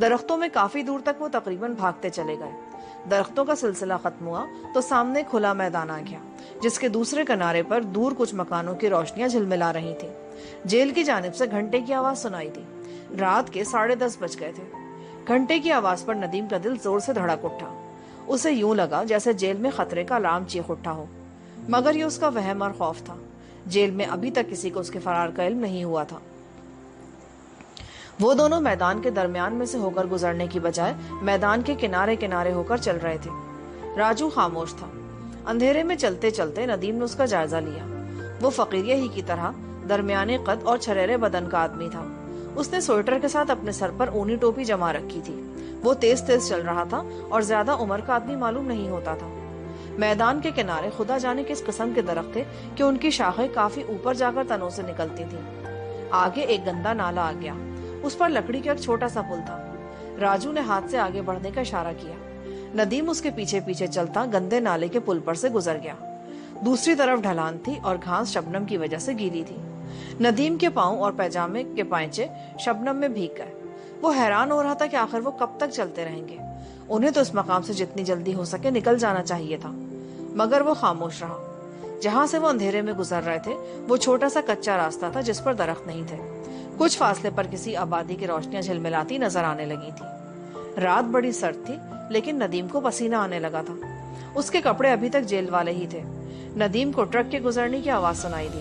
درختوں میں کافی دور تک وہ تقریباً بھاگتے چلے گئے۔ درختوں کا سلسلہ ختم ہوا تو سامنے کھلا میدان آ گیا، جس کے دوسرے کنارے پر دور کچھ مکانوں کی روشنیاں جھلملا رہی تھیں۔ جیل کی جانب سے گھنٹے کی آواز سنائی دی۔ رات کے 10:30 بج گئے تھے۔ گھنٹے کی آواز پر ندیم کا دل زور سے دھڑک اٹھا۔ اسے یوں لگا جیسے جیل میں خطرے کا الارم چیخ اٹھا ہو، مگر یہ اس کا وہم اور خوف تھا۔ جیل میں ابھی تک کسی کو اس کے فرار کا علم نہیں ہوا تھا۔ وہ دونوں میدان کے درمیان میں سے ہو کر گزرنے کی بجائے میدان کے کنارے کنارے ہو کر چل رہے تھے۔ راجو خاموش تھا۔ اندھیرے میں چلتے چلتے ندیم نے اس کا جائزہ لیا۔ وہ فقیریہ ہی کی طرح درمیانے قد اور چھریرے بدن کا آدمی تھا۔ اس نے سویٹر کے ساتھ اپنے سر پر اونی ٹوپی جما رکھی تھی۔ وہ تیز تیز چل رہا تھا اور زیادہ عمر کا آدمی معلوم نہیں ہوتا تھا۔ میدان کے کنارے خدا جانے کس قسم کے درخت تھے کہ ان کی شاخیں کافی اوپر جا کر تنوں سے نکلتی تھیں۔ آگے ایک گندا نالا آ گیا۔ اس پر لکڑی کا ایک چھوٹا سا پل تھا۔ راجو نے ہاتھ سے آگے بڑھنے کا اشارہ کیا۔ ندیم اس کے پیچھے پیچھے چلتا گندے نالے کے پل پر سے گزر گیا۔ دوسری طرف ڈھلان تھی اور گھاس شبنم کی وجہ سے گیلی تھی۔ ندیم کے پاؤں اور پیجامے کے پائچے شبنم میں بھیگ گئے۔ وہ حیران ہو رہا تھا کہ آخر وہ کب تک چلتے رہیں گے۔ انہیں تو اس مقام سے جتنی جلدی ہو سکے نکل جانا چاہیے تھا، مگر وہ خاموش رہا۔ جہاں سے وہ اندھیرے میں گزر رہے تھے وہ چھوٹا سا کچا راستہ تھا جس پر درخت نہیں تھے۔ کچھ فاصلے پر کسی آبادی کی روشنیاں جھلملاتی نظر آنے لگی تھی۔ رات بڑی سرد تھی، لیکن ندیم کو پسینہ آنے لگا تھا۔ اس کے کپڑے ابھی تک جیل والے ہی تھے۔ ندیم کو ٹرک کے گزرنے کی آواز سنائی دی۔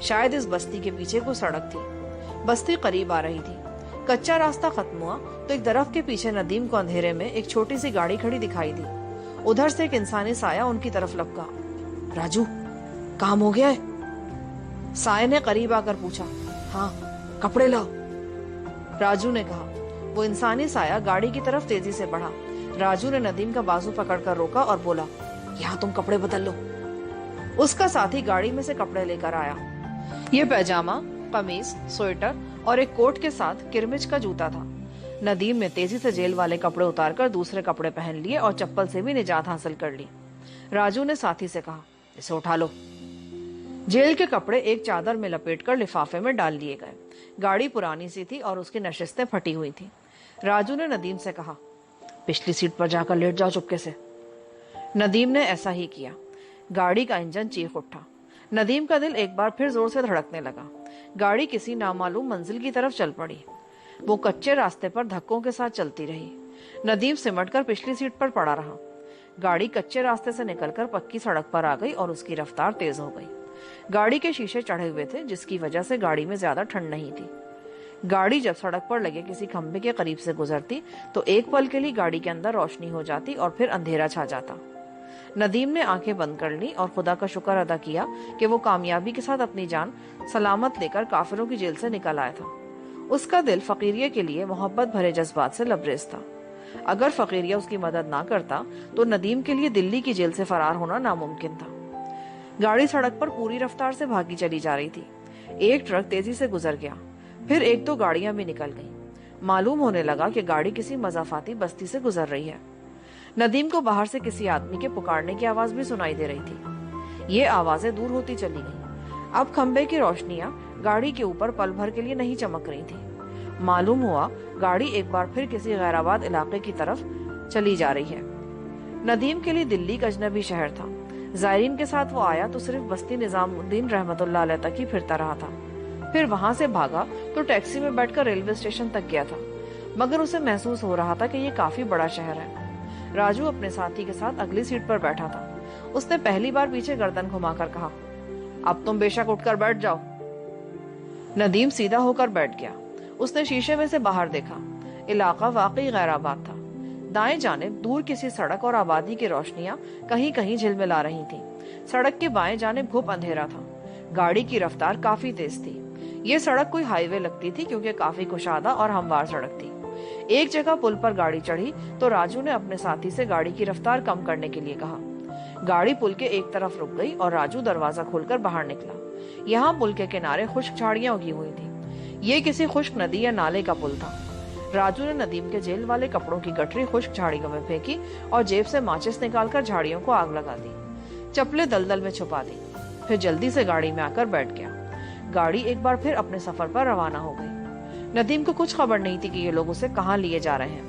شاید اس بستی کے پیچھے کوئی سڑک تھی۔ بستی قریب آ رہی تھی۔ کچا راستہ ختم ہوا تو ایک درخت کے پیچھے ندیم کو اندھیرے میں ایک چھوٹی سی گاڑی کھڑی دکھائی دی۔ ادھر سے ایک انسانی سایہ ان کی طرف لپکا۔ راجو، کام ہو گیا ہے؟ سایہ نے قریب آ کر پوچھا۔ ہاں، کپڑے لاؤ، راجو نے کہا۔ وہ انسانی سایہ گاڑی کی طرف تیزی سے بڑھا۔ راجو نے ندیم کا بازو پکڑ کر روکا اور بولا، یہاں تم کپڑے بدل لو۔ اس کا ساتھی گاڑی میں سے کپڑے لے کر آیا۔ یہ پیجامہ، قمیص، سویٹر اور ایک کوٹ کے ساتھ کرمچ کا جوتا تھا۔ ندیم نے تیزی سے جیل والے کپڑے اتار کر دوسرے کپڑے پہن لیے اور چپل سے بھی نجات حاصل کر لی۔ راجو نے ساتھی سے کہا، اسے اٹھا لو۔ جیل کے کپڑے ایک چادر میں لپیٹ کر لفافے میں ڈال لیے گئے۔ گاڑی پرانی سی تھی اور اس کی نشستیں پھٹی ہوئی تھیں۔ راجو نے ندیم سے کہا، پچھلی سیٹ پر جا کر لیٹ جاؤ چپکے سے۔ ندیم نے ایسا ہی کیا۔ گاڑی کا انجن چیخ اٹھا۔ ندیم کا دل ایک بار پھر زور سے دھڑکنے لگا۔ گاڑی کسی نامعلوم منزل کی طرف چل پڑی۔ وہ کچے راستے پر دھکوں کے ساتھ چلتی رہی۔ ندیم سمٹ کر پچھلی سیٹ پر پڑا رہا۔ گاڑی کچے راستے سے نکل کر پکی سڑک پر آ گئی اور اس کی رفتار تیز ہو گئی۔ گاڑی کے شیشے چڑھے ہوئے تھے، جس کی وجہ سے گاڑی میں زیادہ ٹھنڈ نہیں تھی۔ گاڑی جب سڑک پر لگے کسی کھمبے کے قریب سے گزرتی تو ایک پل کے لیے گاڑی کے اندر روشنی ہو جاتی اور پھر اندھیرا چھا جاتا۔ ندیم نے آنکھیں بند کر لی اور خدا کا شکر ادا کیا کہ وہ کامیابی کے ساتھ اپنی جان سلامت لے کر کافروں کی جیل سے نکل آیا تھا۔ اس کا دل فقیریہ کے لیے محبت بھرے جذبات سے لبریز تھا۔ اگر فقیریہ اس کی مدد نہ کرتا تو ندیم کے لیے دلی کی جیل سے فرار ہونا ناممکن تھا۔ گاڑی سڑک پر پوری رفتار سے بھاگی چلی جا رہی تھی۔ ایک ٹرک تیزی سے گزر گیا، پھر ایک دو گاڑیاں بھی نکل گئیں۔ معلوم ہونے لگا کہ گاڑی کسی مضافاتی بستی سے گزر رہی ہے۔ ندیم کو باہر سے کسی آدمی کے پکارنے کی آواز بھی سنائی دے رہی تھی۔ یہ آوازیں دور ہوتی چلی گئیں۔ اب کھمبے کی روشنیاں گاڑی کے اوپر پل بھر کے لیے نہیں چمک رہی تھی۔ معلوم ہوا گاڑی ایک بار پھر کسی غیر آباد علاقے کی طرف چلی جا رہی ہے۔ ندیم کے لیے دلی ایک اجنبی شہر تھا۔ زائرین کے ساتھ وہ آیا تو صرف بستی نظام الدین رحمت اللہ علیہ تک ہی پھرتا رہا تھا۔ پھر وہاں سے بھاگا تو ٹیکسی میں بیٹھ کر ریلوے اسٹیشن تک گیا تھا، مگر اسے محسوس ہو رہا تھا کہ یہ کافی بڑا شہر ہے۔ راجو اپنے ساتھی کے ساتھ اگلی سیٹ پر بیٹھا تھا۔ اس نے پہلی بار پیچھے گردن گھما کر کہا، اب تم بے شک اٹھ کر بیٹھ جاؤ۔ ندیم سیدھا ہو کر بیٹھ گیا۔ اس نے شیشے میں سے باہر دیکھا۔ علاقہ واقعی غیر آباد تھا۔ دائیں جانب دور کسی سڑک اور آبادی کی روشنیاں کہیں کہیں جھلملا رہی تھیں۔ سڑک کے بائیں جانب گھپ اندھیرا تھا۔ گاڑی کی رفتار کافی تیز تھی۔ یہ سڑک کوئی ہائی وے لگتی تھی کیونکہ کافی کشادہ اور ہموار سڑک تھی۔ ایک جگہ پل پر گاڑی چڑھی تو راجو نے اپنے ساتھی سے گاڑی کی رفتار کم کرنے کے لیے کہا۔ گاڑی پل کے ایک طرف رک گئی اور راجو دروازہ کھول کر باہر نکلا۔ یہاں پل کے کنارے خشک جھاڑیاں اگی ہوئی تھیں۔ یہ کسی خشک ندی یا نالے کا پل تھا۔ راجو نے ندیم کے جیل والے کپڑوں کی گٹری خشک جھاڑیوں میں پھینکی اور جیب سے ماچس نکال کر جھاڑیوں کو آگ لگا دی۔ چپلیں دلدل میں چھپا دی، پھر جلدی سے گاڑی میں آ کر بیٹھ گیا۔ گاڑی ایک بار پھر اپنے سفر پر روانہ ہو گئی۔ ندیم کو کچھ خبر نہیں تھی کہ یہ لوگ اسے کہاں لیے جا رہے ہیں،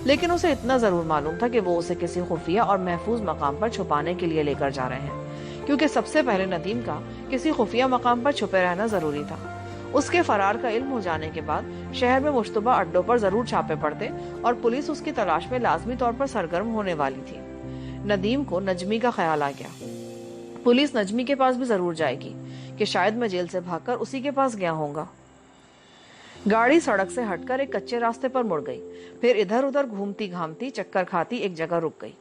لیکن اسے اتنا ضرور معلوم تھا کہ وہ اسے کسی خفیہ اور محفوظ مقام پر چھپانے کے لیے لے کر جا رہے ہیں، کیونکہ سب سے پہلے ندیم کا کسی خفیہ مقام پر چھپے رہنا ضروری تھا۔ اس کے فرار کا علم ہو جانے کے بعد شہر میں مشتبہ اڈوں پر ضرور چھاپے پڑتے اور پولیس اس کی تلاش میں لازمی طور پر سرگرم ہونے والی تھی۔ ندیم کو نجمی کا خیال آ گیا، پولیس نجمی کے پاس بھی ضرور جائے گی کہ شاید میں جیل سے بھاگ کر اسی کے پاس گیا ہوں گا۔ گاڑی سڑک سے ہٹ کر ایک کچے راستے پر مڑ گئی، پھر ادھر ادھر گھومتی گھامتی چکر کھاتی ایک جگہ رک گئی۔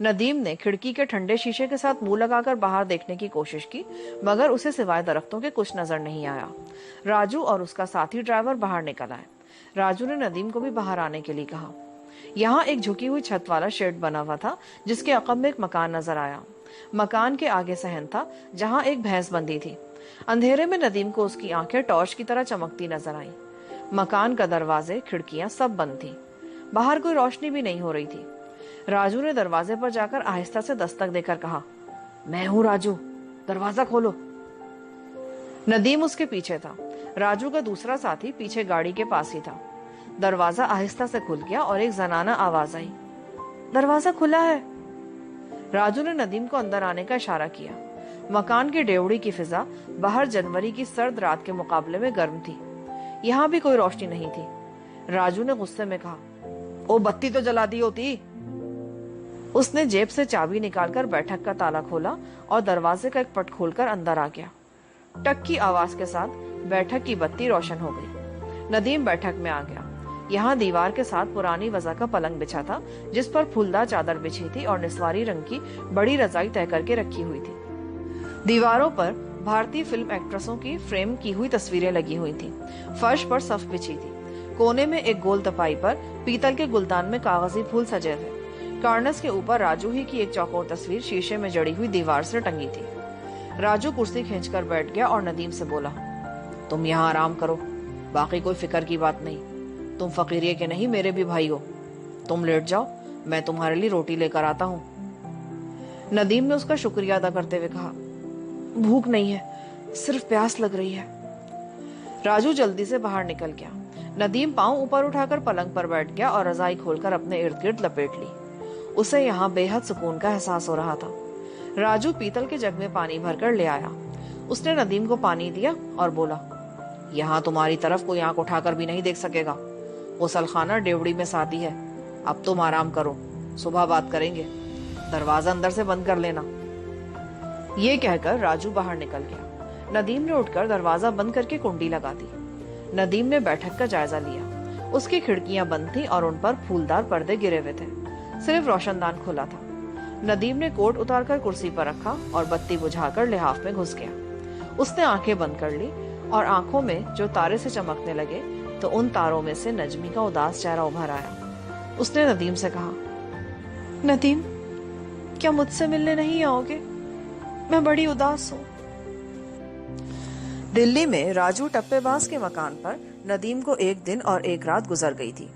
ندیم نے کھڑکی کے ٹھنڈے شیشے کے ساتھ منہ لگا کر باہر دیکھنے کی کوشش کی، مگر اسے سوائے درختوں کے کچھ نظر نہیں آیا۔ راجو اور اس کا ساتھی ڈرائیور باہر نکل آئے۔ راجو نے ندیم کو بھی باہر آنے کے لیے کہا۔ یہاں ایک جھکی ہوئی چھت والا شیڈ بنا ہوا تھا جس کے عقب میں ایک مکان نظر آیا۔ مکان کے آگے صحن تھا جہاں ایک بھینس بندھی تھی۔ اندھیرے میں ندیم کو اس کی آنکھیں ٹارچ کی طرح چمکتی نظر آئیں۔ مکان کا دروازے، کھڑکیاں سب بند تھی، باہر کوئی روشنی بھی نہیں ہو رہی تھی۔ راجو نے دروازے پر جا کر آہستہ سے دستک دے کر کہا، میں ہوں راجو، دروازہ کھولو۔ ندیم اس کے پیچھے تھا۔ راجو کا دوسرا ساتھی پیچھے گاڑی کے پاس ہی تھا۔ دروازہ آہستہ سے کھل گیا اور ایک زنانہ آواز آئی، دروازہ کھلا ہے۔ راجو نے ندیم کو اندر آنے کا اشارہ کیا۔ مکان کی ڈیوڑی کی فضا باہر جنوری کی سرد رات کے مقابلے میں گرم تھی۔ یہاں بھی کوئی روشنی نہیں تھی۔ راجو نے غصے میں کہا، او بتی تو جلا دی ہوتی۔ اس نے جیب سے چابی نکال کر بیٹھک کا تالا کھولا اور دروازے کا ایک پٹ کھول کر اندر آ گیا۔ ٹک کی آواز کے ساتھ بیٹھک کی بتی روشن ہو گئی۔ ندیم بیٹھک میں آ گیا۔ یہاں دیوار کے ساتھ پرانی وضع کا پلنگ بچھا تھا جس پر پھولدار چادر بچھی تھی اور نسواری رنگ کی بڑی رضائی طے کر کے رکھی ہوئی تھی۔ دیواروں پر بھارتی فلم ایکٹریسوں کی فریم کی ہوئی تصویریں لگی ہوئی تھیں۔ فرش پر صف بچھی تھی۔ کونے میں ایک گول تپائی پر پیتل کے گلدان میں کاغذی پھول سجے تھے۔ کارنس کے اوپر راجو ہی کی ایک چوکور تصویر شیشے میں جڑی ہوئی دیوار سے ٹنگی تھی۔ راجو کرسی کھینچ کر بیٹھ گیا اور ندیم سے بولا، تم یہاں آرام کرو، باقی کوئی فکر کی بات نہیں۔ تم فقیریے کے نہیں، میرے بھی بھائی ہو۔ تم لیٹ جاؤ، میں تمہارے لیے روٹی لے کر آتا ہوں۔ ندیم نے اس کا شکریہ ادا کرتے ہوئے کہا، بھوک نہیں ہے، صرف پیاس لگ رہی ہے۔ راجو جلدی سے باہر نکل گیا۔ ندیم پاؤں اوپر اٹھا کر پلنگ پر بیٹھ گیا اور رضائی کھول کر اپنے ارد گرد لپیٹ لی۔ اسے یہاں بے حد سکون کا احساس ہو رہا تھا۔ راجو پیتل کے جگ میں پانی بھر کر لے آیا۔ اس نے ندیم کو پانی دیا اور بولا، یہاں تمہاری طرف کوئی آنکھ اٹھا کر بھی نہیں دیکھ سکے گا۔ غسل خانہ ڈیوڑی میں ساتھی ہے، اب تم آرام کرو، صبح بات کریں گے۔ دروازہ اندر سے بند کر لینا۔ یہ کہہ کر راجو باہر نکل گیا۔ ندیم نے اٹھ کر دروازہ بند کر کے کنڈی لگا دی۔ ندیم نے بیٹھک کا جائزہ لیا۔ اس کی کھڑکیاں بند تھیں اور ان پر پھولدار پردے گرے ہوئے تھے، صرف روشن دان کھلا تھا۔ ندیم نے کوٹ اتار کر کرسی پر رکھا اور بتی بجھا کر لحاف میں گھس گیا۔ اس نے آنکھیں بند کر لی اور آنکھوں میں جو تارے سے چمکنے لگے تو ان تاروں میں سے نجمی کا اداس چہرہ ابھر آیا۔ اس نے ندیم سے کہا، ندیم، کیا مجھ سے ملنے نہیں آؤ گے؟ میں بڑی اداس ہوں۔ دلی میں راجو ٹپے باز کے مکان پر ندیم کو ایک دن اور ایک رات گزر گئی تھی۔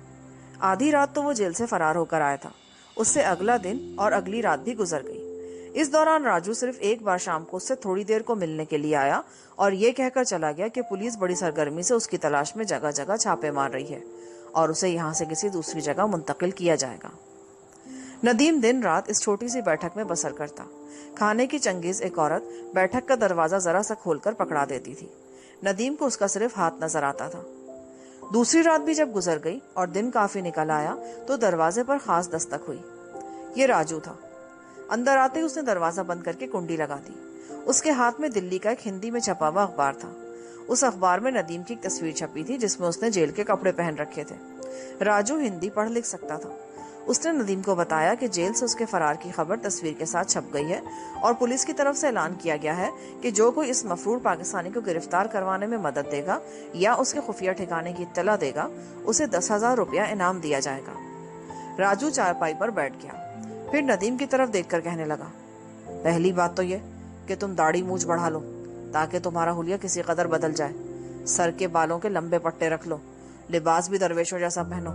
آدھی رات تو وہ جیل سے فرار ہو کر آیا تھا، اس سے اگلا دن اور اگلی رات بھی گزر گئی۔ اس دوران راجو صرف ایک بار شام کو اس سے تھوڑی دیر کو ملنے کے لیے آیا اور یہ کہہ کر چلا گیا کہ پولیس بڑی سرگرمی سے اس کی تلاش میں جگہ جگہ چھاپے مار رہی ہے اور اسے یہاں سے کسی دوسری جگہ منتقل کیا جائے گا۔ ندیم دن رات اس چھوٹی سی بیٹھک میں بسر کرتا۔ کھانے کی چنگیز ایک عورت بیٹھک کا دروازہ ذرا سا کھول کر پکڑا دیتی تھی۔ ندیم کو اس کا صرف ہاتھ نظر آتا تھا۔ دوسری رات بھی جب گزر گئی اور دن کافی نکل آیا تو دروازے پر خاص دستک ہوئی۔ یہ راجو تھا۔ اندر آتے ہی اس نے دروازہ بند کر کے کنڈی لگا دی۔ اس کے ہاتھ میں دلی کا ایک ہندی میں چھپا ہوا اخبار تھا۔ اس اخبار میں ندیم کی ایک تصویر چھپی تھی جس میں اس نے جیل کے کپڑے پہن رکھے تھے۔ راجو ہندی پڑھ لکھ سکتا تھا۔ اس نے ندیم کو بتایا کہ جیل سے اس کے فرار کی خبر تصویر کے ساتھ چھپ گئی ہے اور پولیس کی طرف سے اعلان کیا گیا ہے کہ جو کوئی اس مفرور پاکستانی کو گرفتار کروانے میں مدد دے گا یا اس کے خفیہ ٹھکانے کی اطلاع دے گا اسے 10,000 روپیہ انعام دیا جائے گا۔ راجو چارپائی پر بیٹھ گیا، پھر ندیم کی طرف دیکھ کر کہنے لگا، پہلی بات تو یہ کہ تم داڑھی مونچھ بڑھا لو تاکہ تمہارا حلیہ کسی قدر بدل جائے۔ سر کے بالوں کے لمبے پٹے رکھ لو، لباس بھی درویشوں جیسا پہنو۔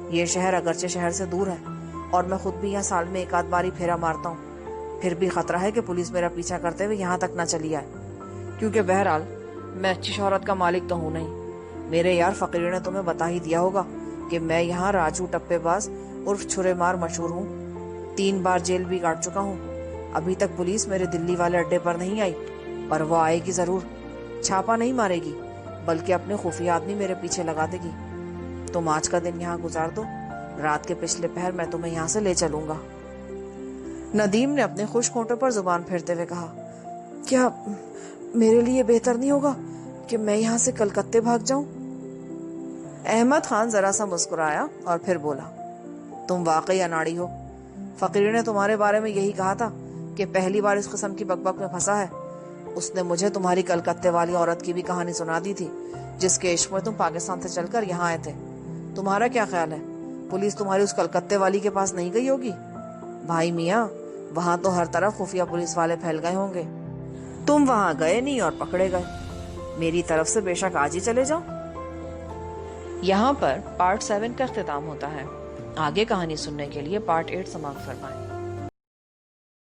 یہ شہر اگرچہ شہر سے دور ہے اور میں خود بھی یہاں سال میں ایک آدھ باری پھیرا مارتا ہوں، پھر بھی خطرہ ہے کہ پولیس میرا پیچھا کرتے ہوئے یہاں تک نہ چلی آئے، کیونکہ بہرحال میں اچھی شہرت کا مالک تو ہوں نہیں۔ میرے یار فقیر نے تمہیں بتا ہی دیا ہوگا کہ میں یہاں راجو ٹپے باز عرف چھرے مار مشہور ہوں. 3 بار جیل بھی کاٹ چکا ہوں. ابھی تک پولیس میرے دلی والے اڈے پر نہیں آئی، پر وہ آئے گی ضرور. چھاپا نہیں مارے گی بلکہ اپنے خفیہ آدمی میرے پیچھے لگا دے گی. تم آج کا دن یہاں گزار دو، رات کے پچھلے پہر میں تمہیں یہاں سے لے چلوں گا. ندیم نے اپنے خشک ہونٹوں پر زبان پھیرتے ہوئے کہا، کیا میرے لیے بہتر نہیں ہوگا کہ میں یہاں سے کلکتے بھاگ جاؤں؟ احمد خان ذرا سا مسکرایا اور پھر بولا، تم واقعی اناڑی ہو. فقیر نے تمہارے بارے میں یہی کہا تھا کہ پہلی بار اس قسم کی بک میں پھنسا ہے. اس نے مجھے تمہاری کلکتے والی عورت کی بھی کہانی سنا دی تھی جس کے عشق میں تم پاکستان سے چل کر یہاں آئے تھے. تمہارا کیا خیال ہے، پولیس تمہاری اس کلکتے والی کے پاس نہیں گئی ہوگی؟ بھائی میاں، وہاں تو ہر طرف خفیہ پولیس والے پھیل گئے ہوں گے. تم وہاں گئے نہیں اور پکڑے گئے. میری طرف سے بے شک آج ہی چلے جاؤ. یہاں پر پارٹ 7 کا اختتام ہوتا ہے. آگے کہانی سننے کے لیے پارٹ 8 سماعت فرمائیں.